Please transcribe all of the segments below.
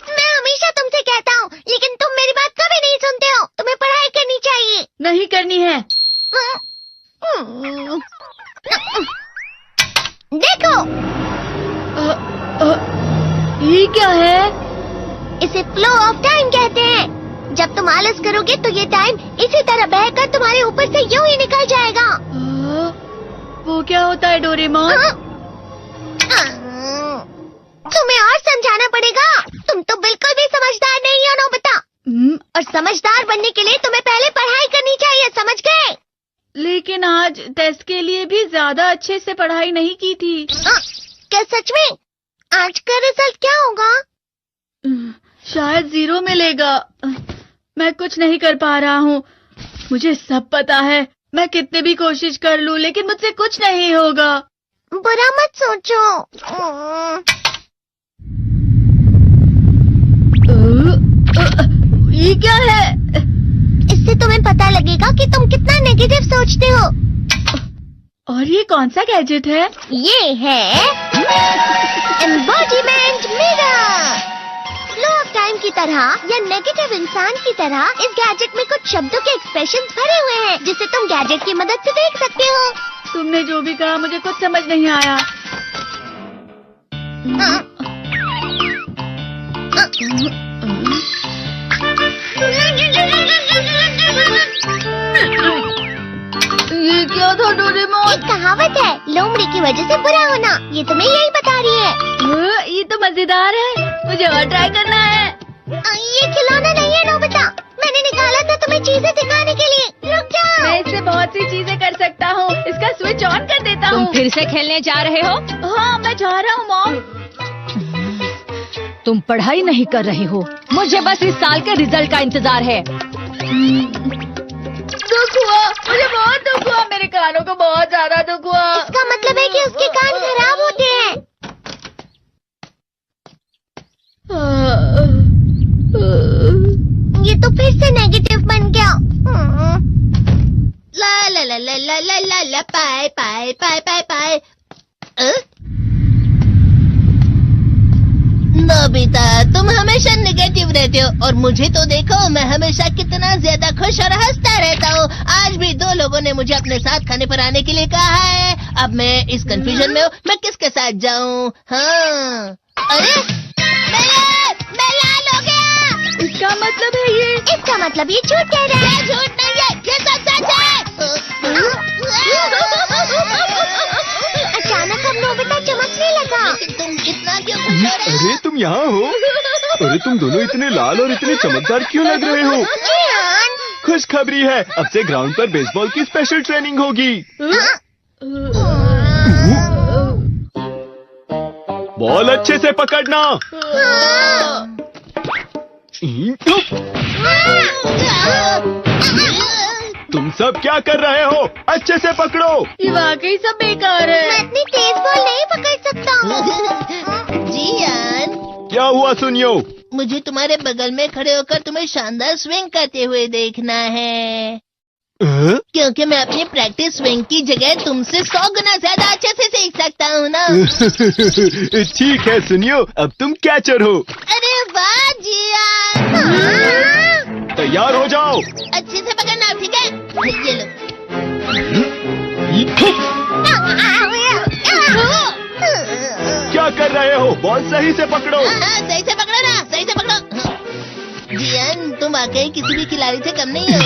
मैं हमेशा तुमसे कहता हूँ, लेकिन तुम मेरी बात कभी नहीं सुनते हो। तुम्हें पढ़ाई करनी चाहिए। नहीं करनी है। देखो, ये क्या है? इसे फ्लो ऑफ टाइम कहते हैं। जब तुम आलस करोगे तो ये टाइम इसी तरह बहकर तुम्हारे ऊपर से यूं ही निकल जाएगा। वो क्या होता है डोरेमोन? तुम्हें और समझाना पड़ेगा। तुम तो बिल्कुल भी समझदार नहीं हो नोबिता। और समझदार बनने के लिए तुम्हें पहले पढ़ाई करनी चाहिए, समझ गए? लेकिन आज टेस्ट के लिए भी ज्यादा अच्छे से पढ़ाई नहीं की थी। क्या सच में? आज का रिजल्ट क्या होगा? शायद 0 मिलेगा। मैं कुछ नहीं कर पा रहा हूँ। मुझे सब पता है। मैं कितनी भी कोशिश कर लूँ, लेकिन मुझसे कुछ नहीं होगा। बुरा मत सोचो। ये क्या है? इससे तुम्हें पता लगेगा कि तुम कितना नेगेटिव सोचते हो। और ये कौन सा गैजेट है? ये है embodiment mirror. Flow of time की तरह या नेगेटिव इंसान की तरह इस गैजेट में कुछ शब्दों के एक्सप्रेशंस भरे हुए हैं, जिसे तुम गैजेट की मदद से देख सकते हो। तुमने जो भी कहा मुझे कुछ समझ नहीं आया। ये क्या था डोरेमोन? एक कहावत है, लोमड़ी की वजह से बुरा होना। ये तुम्हें यही बता रही है। ये तो मजेदार है। मुझे और ट्राई करना है। ये खिलौना नहीं है नोबिता। मैंने निकाला था तुम्हें चीजें दिखाने के लिए। रुक जाओ। मैं इससे बहुत सी चीजें कर सकता हूँ। इसका स्विच ऑन कर देता हूँ। तुम फिर से खेलने जा रहे हो? हाँ, मैं जा रहा हूँ मॉम। तुम पढ़ाई नहीं कर रहे हो। मुझे बस इस साल के रिजल्ट का इंतजार है। दुख हुआ, मुझे बहुत दुख हुआ। मेरे कानों को बहुत ज्यादा दुख हुआ। इसका मतलब है कि उसके कान खराब होते हैं। ये तो फिर से नेगेटिव बन गया। ला ला ला ला ला ला ला ला पाए पाए पाए पाए पाए। नोबिता, तुम हमेशा नेगेटिव रहते हो और मुझे तो देखो, मैं हमेशा कितना ज्यादा खुश और हंसता रहता हूँ। आज भी 2 लोगों ने मुझे अपने साथ खाने पर आने के लिए कहा है। अब मैं इस कंफ्यूजन में हूँ, मैं किसके साथ जाऊँ? हाँ, अरे मैं लाल हो गया। इसका मतलब है ये? इसका मतलब ये झूठ कह रहा है। झूठ नहीं है, ये सच है। अचानक हम नोबिता चमकने लगा। तुम इतना क्यों खुश हो रहे हो? अरे तुम यहाँ हो? अरे तुम दोनों इतने लाल और इतने चमकदार क्यों लग रहे हो? खुशखबरी है, अब से ग्राउंड पर बेसबॉल की स्पेशल ट्रेनिंग होगी। बॉल अच्छे से पकड़ना। तुम सब क्या कर रहे हो? अच्छे से पकड़ो। ये वाकई सब बेकार है। मैं इतनी तेज बॉल नहीं पकड़ सकता हूँ। जियान, क्या हुआ सुनियो? मुझे तुम्हारे बगल में खड़े होकर तुम्हें शानदार स्विंग करते हुए देखना है। क्योंकि मैं अपनी प्रैक्टिस स्विंग की जगह तुमसे 100 गुना ज्यादा अच्छे से सीख सकता हूँ ना। ठीक है सुनियो, अब तुम कैचर हो। अरे वाह जियान। तैयार हो जाओ। अच्छे से पकड़ना, ठीक है? ये लो। क्या कर रहे हो? बॉल सही से पकड़ो। सही से पकड़ो ना, सही से पकड़ो। जियान, तुम वाकई किसी भी खिलाड़ी से कम नहीं हो।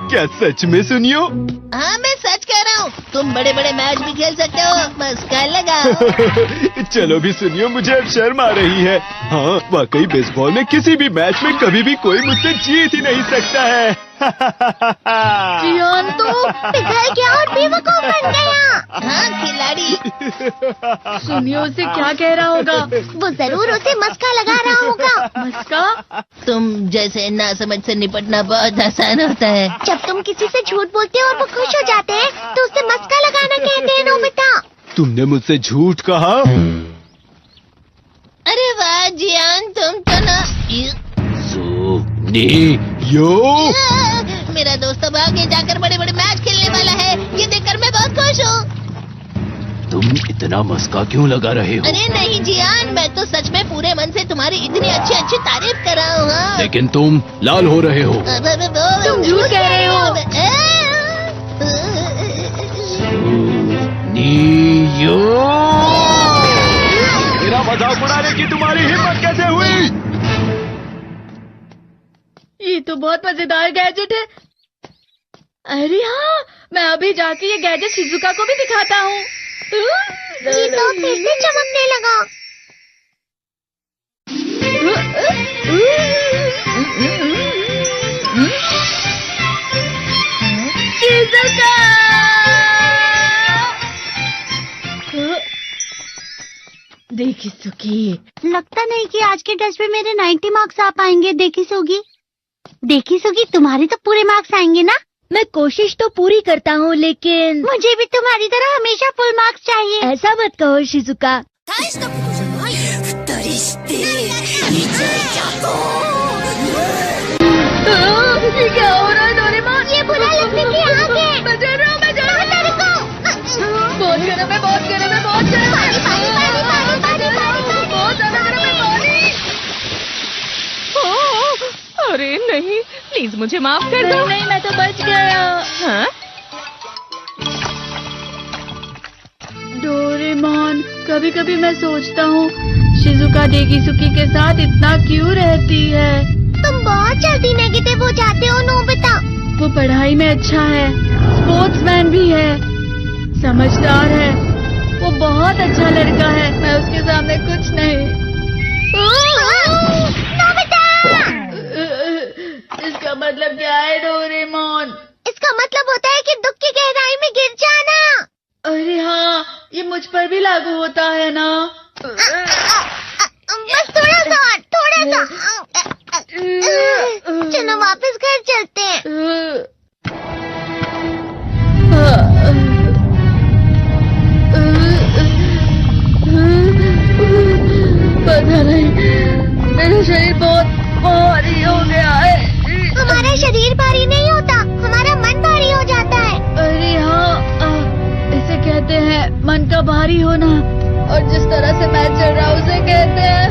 क्या सच में सुनियो? हाँ, मैं सच कह रहा हूँ। तुम बड़े बड़े मैच भी खेल सकते हो। मस्का लगाओ। चलो भी सुनियो, मुझे अब शर्म आ रही है। हाँ, वाकई बेसबॉल में किसी भी मैच में कभी भी कोई मुझसे जीत ही नहीं सकता है। जियान तो पिघल गया और बेवकूफ बन गया। हाँ, खिलाड़ी। सुनियो उसे क्या कह रहा होगा? वो जरूर उसे मस्का लगा रहा होगा। मस्का? तुम जैसे नासमझ से निपटना बहुत आसान होता है। जब तुम किसी से झूठ बोलते हो और वो खुश हो जाते हैं, तो उसे मस्का लगाना कहते हैं नोबिता। तुमने मुझसे झूठ कहा? अरे वाह जियान, तुम तो ना। यो, मेरा दोस्त अब आगे जाकर बड़े बड़े मैच खेलने वाला है। ये देखकर मैं बहुत खुश हूँ। तुम इतना मस्का क्यों लगा रहे हो? अरे नहीं जियान, मैं तो सच में पूरे मन से तुम्हारी इतनी अच्छी अच्छी तारीफ कर रहा हूँ। हाँ। लेकिन तुम लाल हो रहे हो। तुम झूठ कह रहे हो। मेरा मजाक उड़ाने की तुम्हारी हिम्मत कैसे हुई? ये तो बहुत मजेदार गैजेट है। अरे हाँ, मैं अभी जाके ये गैजेट शिजुका को भी दिखाता हूँ। ये तो फिर से चमकने लगा। शिजुका! देखी सुकी, लगता नहीं कि आज के टेस्ट में मेरे 90 मार्क्स आ पाएंगे। देखी सोगी तुम्हारे तो पूरे मार्क्स आएंगे ना? मैं कोशिश तो पूरी करता हूँ, लेकिन मुझे भी तुम्हारी तरह हमेशा फुल मार्क्स चाहिए। ऐसा मत कहो शिजुका। ये क्या हो रहा है डोरेमोन? ये बुरा लगने की आग है। मैं डर रहा हूँ, मैं डर रहा हूँ। बहुत गर्म है, बहुत गर्म है, बहुत गर्म है। बहुत ज्यादा गर्म है पानी। अरे नहीं, प्लीज मुझे माफ कर दो। नहीं, मैं तो बच गया। हाँ? डोरेमोन, कभी कभी मैं सोचता हूँ शिजुका डेगिसुकी के साथ इतना क्यों रहती है। तुम बहुत जल्दी नेगेटिव हो जाते हो नोबिता। वो पढ़ाई में अच्छा है, स्पोर्ट्समैन भी है, समझदार है, वो बहुत अच्छा लड़का है। मैं उसके सामने कुछ नहीं। इसका मतलब क्या है डोरेमोन? इसका मतलब होता है कि दुख की गहराई में गिर जाना। अरे हाँ, ये मुझ पर भी लागू होता है ना। बस थोड़ा सा। चलो वापस घर चलते हैं। पता नहीं, मेरा शरीर बहुत भारी हो गया है। हमारा शरीर भारी नहीं होता, हमारा मन भारी हो जाता है। अरे हाँ, इसे कहते हैं मन का भारी होना। और जिस तरह से मैं चल रहा हूँ उसे कहते हैं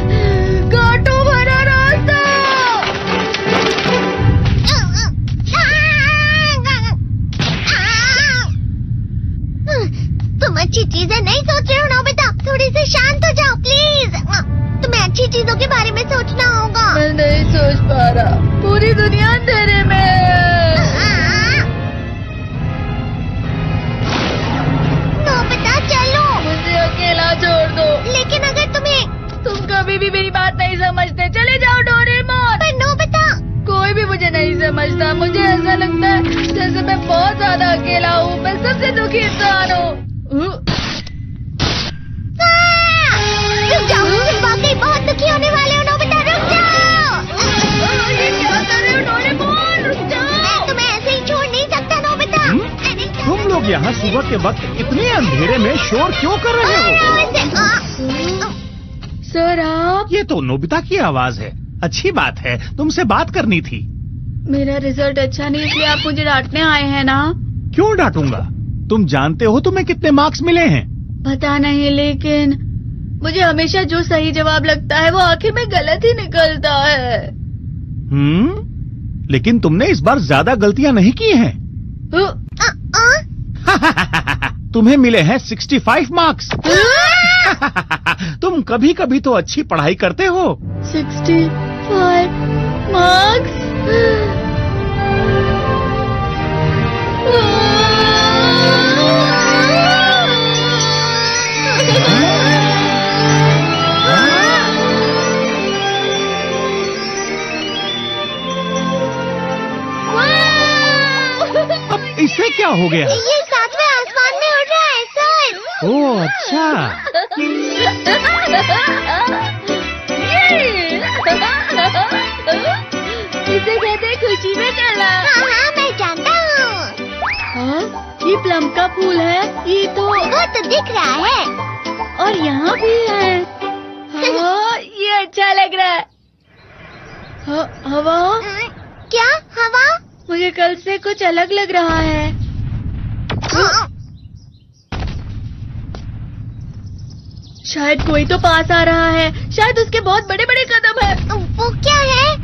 कांटों भरा रास्ता। तुम अच्छी चीजें नहीं सोच रहे हो नोबिता। थोड़ी सी शांत हो जाओ प्लीज। तुम्हें अच्छी चीजों के बारे में सोचना होगा। मैं नहीं सोच पा रहा, पूरी दुनिया अंधेरे में है। नोबिता चलो। मुझे अकेला छोड़ दो। लेकिन अगर तुम कभी भी मेरी बात नहीं समझते। चले जाओ डोरेमोन। पर नोबिता, कोई भी मुझे नहीं समझता। मुझे ऐसा लगता है जैसे मैं बहुत ज्यादा अकेला हूँ। मैं सबसे दुखी इंसान हूँ। रुक जाओ, तुम वाकई बहुत दुखी होने वाले हो नोबिता। रुक जाओ। ये क्या कर रहे हो डोरेमोन? रुक जाओ। मैं तुम्हें ऐसे ही छोड़ नहीं सकता नोबिता। तुम लोग यहाँ सुबह के वक्त इतने अंधेरे में शोर क्यों कर रहे हो? सर आप? ये तो नोबिता की आवाज है। अच्छी बात है, तुमसे बात करनी थी। मेरा रिजल्ट अच्छा नहीं, इसलिए आप मुझे डांटने आए हैं ना? क्यों डांटूंगा? तुम जानते हो तुम्हें कितने मार्क्स मिले हैं? पता नहीं, लेकिन मुझे हमेशा जो सही जवाब लगता है वो आखिर में गलत ही निकलता है। लेकिन तुमने इस बार ज्यादा गलतियां नहीं की हैं। तुम्हें मिले हैं 65 मार्क्स। तुम कभी कभी तो अच्छी पढ़ाई करते हो। 65 मार्क्स? अब इससे क्या हो गया? ये सातवें आसमान में उड़ रहा है सर। ओह अच्छा। इसे कहते हैं खुशी में चलना। हाँ, मैं जानता हूँ। हाँ, ये प्लम का फूल है। ये तो वो तो दिख रहा है। और यहाँ भी है। हाँ, ये अच्छा लग रहा है। हवा? क्या हवा? मुझे कल से कुछ अलग लग रहा है। शायद कोई तो पास आ रहा है। शायद उसके बहुत बड़े बड़े कदम है। वो क्या है?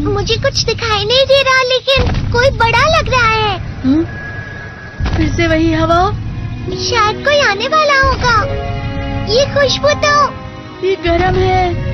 मुझे कुछ दिखाई नहीं दे रहा, लेकिन कोई बड़ा लग रहा है। फिर से वही हवा। शायद कोई आने वाला होगा। ये खुशबू तो ये गर्म है।